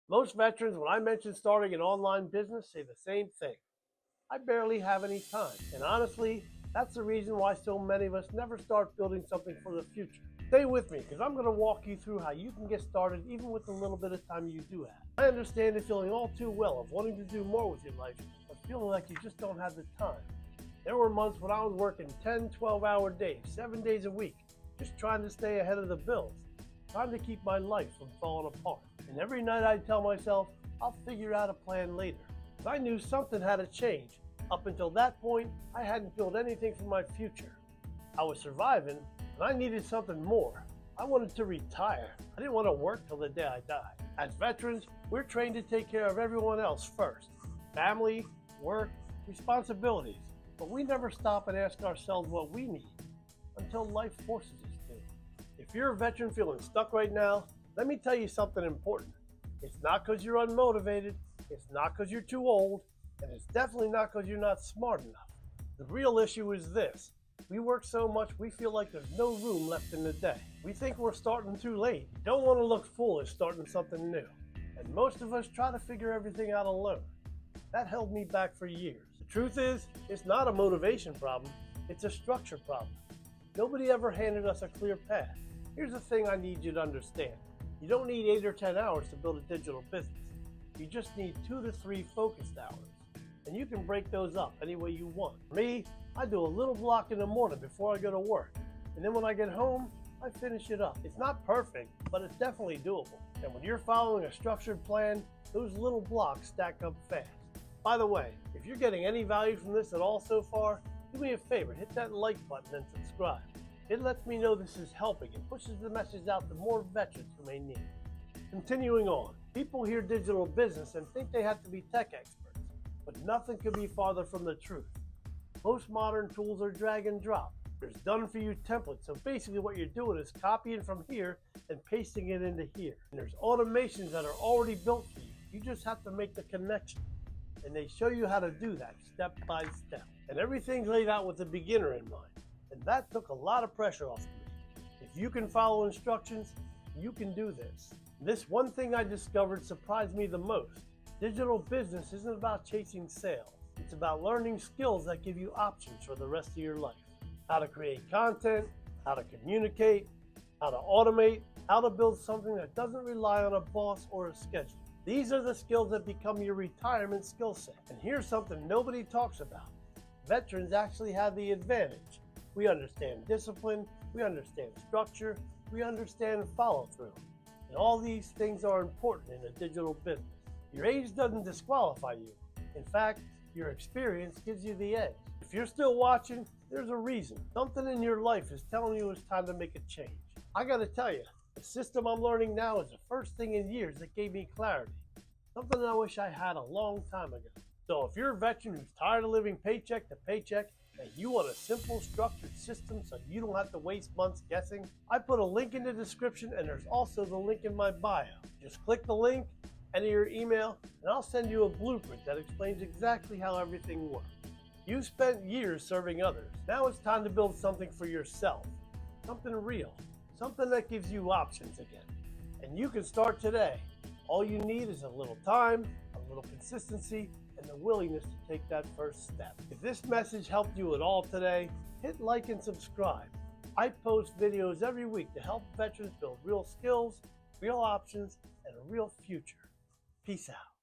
Most veterans, when I mention starting an online business, say the same thing. I barely have any time. And honestly, that's the reason why so many of us never start building something for the future. Stay with me because I'm going to walk you through how you can get started even with the little bit of time you do have. I understand the feeling all too well of wanting to do more with your life, but feeling like you just don't have the time. There were months when I was working 10, 12-hour days, 7 days a week, just trying to stay ahead of the bills, trying to keep my life from falling apart. And every night I'd tell myself, I'll figure out a plan later. I knew something had to change. Up until that point, I hadn't built anything for my future. I was surviving, but I needed something more. I wanted to retire. I didn't want to work till the day I died. As veterans, we're trained to take care of everyone else first. Family, work, responsibilities. But we never stop and ask ourselves what we need until life forces us to. If you're a veteran feeling stuck right now, let me tell you something important. It's not because you're unmotivated. It's not because you're too old, and it's definitely not because you're not smart enough. The real issue is this. We work so much we feel like there's no room left in the day. We think we're starting too late. We don't want to look foolish starting something new. And most of us try to figure everything out alone. That held me back for years. The truth is, it's not a motivation problem, it's a structure problem. Nobody ever handed us a clear path. Here's the thing I need you to understand. You don't need 8 or 10 hours to build a digital business. You just need 2 to 3 focused hours, and you can break those up any way you want. For me, I do a little block in the morning before I go to work, and then when I get home, I finish it up. It's not perfect, but it's definitely doable. And when you're following a structured plan, those little blocks stack up fast. By the way, if you're getting any value from this at all so far, do me a favor, hit that like button and subscribe. It lets me know this is helping and pushes the message out to more veterans who may need it. Continuing on. People hear digital business and think they have to be tech experts, but nothing could be farther from the truth. Most modern tools are drag and drop. There's done-for-you templates, so basically what you're doing is copying from here and pasting it into here. And there's automations that are already built for you. You just have to make the connection, and they show you how to do that step by step. And everything's laid out with the beginner in mind, and that took a lot of pressure off of me. If you can follow instructions, you can do this. This one thing I discovered surprised me the most. Digital business isn't about chasing sales. It's about learning skills that give you options for the rest of your life. How to create content, how to communicate, how to automate, how to build something that doesn't rely on a boss or a schedule. These are the skills that become your retirement skill set. And here's something nobody talks about. Veterans actually have the advantage. We understand discipline, we understand structure, we understand follow-through. And all these things are important in a digital business. Your age doesn't disqualify you. In fact, your experience gives you the edge. If you're still watching, there's a reason. Something in your life is telling you it's time to make a change. I gotta tell you, the system I'm learning now is the first thing in years that gave me clarity. Something I wish I had a long time ago. So if you're a veteran who's tired of living paycheck to paycheck, and you want a simple, structured system so you don't have to waste months guessing, I put a link in the description, and there's also the link in my bio. Just click the link, enter your email, and I'll send you a blueprint that explains exactly how everything works. You spent years serving others. Now it's time to build something for yourself. Something real. Something that gives you options again. And you can start today. All you need is a little time, a little consistency, and the willingness to take that first step. If this message helped you at all today, hit like and subscribe. I post videos every week to help veterans build real skills, real options, and a real future. Peace out.